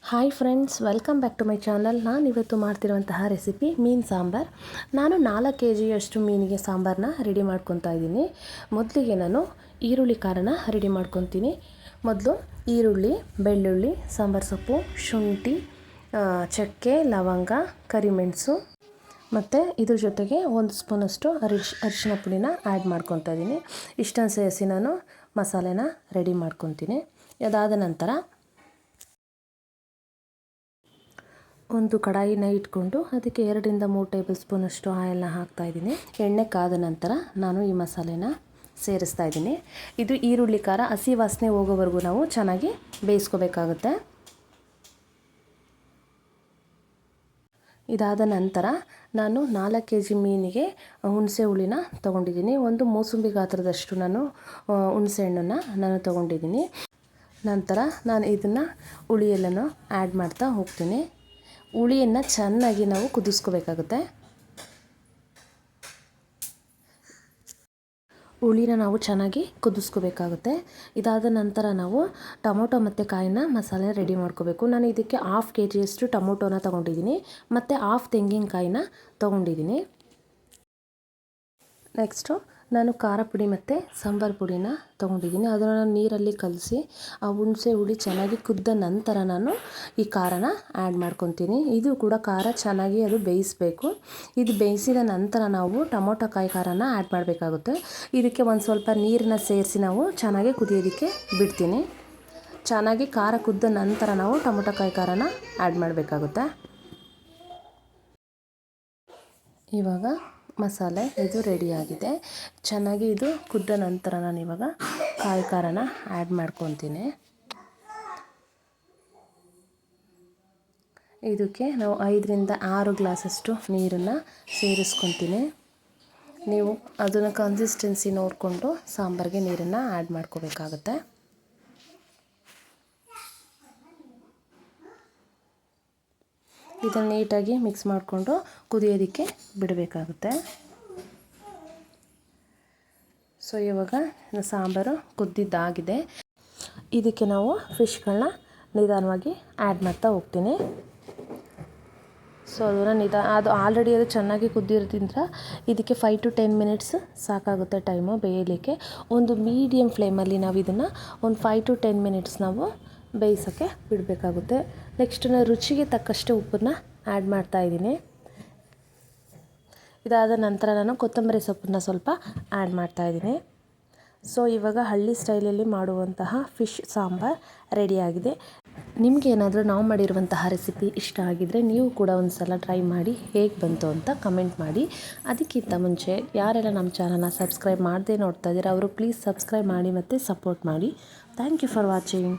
Hi friends, welcome back to my channel. ನಾನು ಇವತ್ತು ಮಾಡ್ತಿರುವಂತಹ recipe ಮೀನು ಸಾಂಬಾರು. ನಾನು 4 kg ಮೀನಿಗೆ ಸಾಂಬಾರನ್ನ ರೆಡಿ ಮಾಡ್ಕೊತಾ ಇದ್ದೀನಿ. ಮೊದಲಿಗೆ ನಾನು ಈರುಳ್ಳಿ ಖಾರನ ರೆಡಿ ಮಾಡ್ಕೊತೀನಿ. ಮೊದಲು ಈರುಳ್ಳಿ, ಬೆಳ್ಳುಳ್ಳಿ, ಸಾಂಬಾರು ಸೊಪ್ಪು, ಶುಂಠಿ, ಚಕ್ಕೆ, ಲವಂಗ, ಕರಿಮೆಣಸು ಮತ್ತು ಇದ್ರ ಜೊತೆಗೆ 1 ಸ್ಪೂನಷ್ಟು ಅರಿಶಿನ ಪುಡಿನ ಆ್ಯಡ್ ಮಾಡ್ಕೊತಾ ಇದ್ದೀನಿ. ಇಷ್ಟನ್ನು ಸೇರಿಸಿ ನಾನು ಮಸಾಲೆನ ರೆಡಿ ಮಾಡ್ಕೊತೀನಿ. ಅದಾದ ನಂತರ ಒಂದು ಕಡಾಯಿನ ಇಟ್ಕೊಂಡು ಅದಕ್ಕೆ 2-3 ಟೇಬಲ್ ಸ್ಪೂನಷ್ಟು ಆಯಿಲ್ನ ಹಾಕ್ತಾಯಿದ್ದೀನಿ. ಎಣ್ಣೆ ಕಾದ ನಂತರ ನಾನು ಈ ಮಸಾಲೆನ ಸೇರಿಸ್ತಾ ಇದ್ದೀನಿ. ಇದು ಈರುಳ್ಳಿ ಖಾರ ಹಸಿ ವಾಸನೆ ಹೋಗೋವರೆಗೂ ನಾವು ಚೆನ್ನಾಗಿ ಬೇಯಿಸ್ಕೋಬೇಕಾಗುತ್ತೆ. ಇದಾದ ನಂತರ ನಾನು 4 kg ಮೀನಿಗೆ ಹುಣಸೆ ಹುಳಿನ ತೊಗೊಂಡಿದ್ದೀನಿ. ಒಂದು ಮೂಸಂಬಿ ಗಾತ್ರದಷ್ಟು ನಾನು ಹುಣಸೆ ಹಣ್ಣನ್ನು ನಾನು ತೊಗೊಂಡಿದ್ದೀನಿ. ನಂತರ ನಾನು ಇದನ್ನು ಹುಳಿಯೆಲ್ಲನೂ ಆ್ಯಡ್ ಮಾಡ್ತಾ ಹೋಗ್ತೀನಿ. ಹುಳಿಯನ್ನು ಚೆನ್ನಾಗಿ ನಾವು ಕುದಿಸ್ಕೋಬೇಕಾಗುತ್ತೆ. ಹುಳಿನ ನಾವು ಚೆನ್ನಾಗಿ ಕುದಿಸ್ಕೋಬೇಕಾಗುತ್ತೆ. ಇದಾದ ನಂತರ ನಾವು ಟೊಮೊಟೊ ಮತ್ತು ಕಾಯಿನ ಮಸಾಲೆ ರೆಡಿ ಮಾಡ್ಕೋಬೇಕು. ನಾನು ಇದಕ್ಕೆ 1/2 kg ಟೊಮೊಟೊನ ತೊಗೊಂಡಿದ್ದೀನಿ ಮತ್ತು 1/2 ತೆಂಗಿನಕಾಯಿನ ತೊಗೊಂಡಿದ್ದೀನಿ. ನೆಕ್ಸ್ಟು ನಾನು ಖಾರ ಪುಡಿ ಮತ್ತು ಸಾಂಬಾರು ಪುಡಿನ ತೊಗೊಂಡಿದ್ದೀನಿ. ಅದನ್ನು ನಾನು ನೀರಲ್ಲಿ ಕಲಸಿ ಆ ಹುಣಸೆ ಹುಳಿ ಚೆನ್ನಾಗಿ ಕುದ್ದ ನಂತರ ನಾನು ಈ ಖಾರನ ಆ್ಯಡ್ ಮಾಡ್ಕೊತೀನಿ. ಇದು ಕೂಡ ಖಾರ ಚೆನ್ನಾಗಿ ಅದು ಬೇಯಿಸಬೇಕು. ಇದು ಬೇಯಿಸಿದ ನಂತರ ನಾವು ಟೊಮೊಟೊ ಕಾಯಿ ಖಾರನ ಆ್ಯಡ್ ಮಾಡಬೇಕಾಗುತ್ತೆ. ಇದಕ್ಕೆ ಒಂದು ಸ್ವಲ್ಪ ನೀರನ್ನ ಸೇರಿಸಿ ನಾವು ಚೆನ್ನಾಗಿ ಕುದಿಯೋದಕ್ಕೆ ಬಿಡ್ತೀನಿ. ಚೆನ್ನಾಗಿ ಖಾರ ಕುದ್ದ ನಂತರ ನಾವು ಟೊಮೊಟೊ ಕಾಯಿ ಖಾರನ ಆ್ಯಡ್ ಮಾಡಬೇಕಾಗುತ್ತೆ. ಇವಾಗ ಮಸಾಲೆ ಇದು ರೆಡಿಯಾಗಿದೆ. ಚೆನ್ನಾಗಿ ಇದು ಕುದ್ದ ನಂತರ ನಾನು ಇವಾಗ ಕಾಯಿ ಖಾರನ ಆ್ಯಡ್ ಮಾಡ್ಕೊತೀನಿ. ಇದಕ್ಕೆ ನಾವು 5-6 ಗ್ಲಾಸಷ್ಟು ನೀರನ್ನು ಸೇರಿಸ್ಕೊತೀನಿ. ನೀವು ಅದನ್ನು ಕನ್ಸಿಸ್ಟೆನ್ಸಿ ನೋಡಿಕೊಂಡು ಸಾಂಬಾರಿಗೆ ನೀರನ್ನು ಆ್ಯಡ್ ಮಾಡ್ಕೋಬೇಕಾಗುತ್ತೆ. ಇದನ್ನು ನೀಟಾಗಿ ಮಿಕ್ಸ್ ಮಾಡಿಕೊಂಡು ಕುದಿಯೋದಕ್ಕೆ ಬಿಡಬೇಕಾಗುತ್ತೆ. ಸೊ ಇವಾಗ ಸಾಂಬಾರು ಕುದ್ದಿದ್ದಾಗಿದೆ. ಇದಕ್ಕೆ ನಾವು ಫಿಶ್ಗಳನ್ನ ನಿಧಾನವಾಗಿ ಆ್ಯಡ್ ಮಾಡ್ತಾ ಹೋಗ್ತೀನಿ. ಸೊ ಅದನ್ನು ಅದು ಆಲ್ರೆಡಿ ಅದು ಚೆನ್ನಾಗಿ ಕುದ್ದಿರೋದ್ರಿಂದ ಇದಕ್ಕೆ 5 to 10 ಮಿನಿಟ್ಸ್ ಸಾಕಾಗುತ್ತೆ ಟೈಮು ಬೇಯಲಿಕ್ಕೆ. ಒಂದು ಮೀಡಿಯಮ್ ಫ್ಲೇಮಲ್ಲಿ ನಾವು ಇದನ್ನು ಒಂದು 5 to 10 ಮಿನಿಟ್ಸ್ ನಾವು ಬೇಯಿಸೋಕ್ಕೆ ಬಿಡಬೇಕಾಗುತ್ತೆ. ನೆಕ್ಸ್ಟ್ ನಾನು ರುಚಿಗೆ ತಕ್ಕಷ್ಟು ಉಪ್ಪನ್ನು ಆ್ಯಡ್ ಮಾಡ್ತಾಯಿದ್ದೀನಿ. ಇದಾದ ನಂತರ ನಾನು ಕೊತ್ತಂಬರಿ ಸೊಪ್ಪನ್ನು ಸ್ವಲ್ಪ ಆ್ಯಡ್ ಮಾಡ್ತಾಯಿದ್ದೀನಿ. ಸೊ ಇವಾಗ ಹಳ್ಳಿ ಸ್ಟೈಲಲ್ಲಿ ಮಾಡುವಂತಹ ಫಿಶ್ ಸಾಂಬಾರು ರೆಡಿಯಾಗಿದೆ. ನಿಮಗೆ ಏನಾದರೂ ನಾವು ಮಾಡಿರುವಂತಹ ರೆಸಿಪಿ ಇಷ್ಟ ಆಗಿದ್ದರೆ ನೀವು ಕೂಡ ಒಂದು ಸಲ ಟ್ರೈ ಮಾಡಿ ಹೇಗೆ ಬಂತು ಅಂತ ಕಮೆಂಟ್ ಮಾಡಿ. ಅದಕ್ಕಿಂತ ಮುಂಚೆ ಯಾರೆಲ್ಲ ನಮ್ಮ ಚಾನಲ್ನ ಸಬ್ಸ್ಕ್ರೈಬ್ ಮಾಡದೆ ನೋಡ್ತಾ ಇದ್ದೀರಾ ಅವರು ಪ್ಲೀಸ್ ಸಬ್ಸ್ಕ್ರೈಬ್ ಮಾಡಿ ಮತ್ತು ಸಪೋರ್ಟ್ ಮಾಡಿ. Thank you for watching.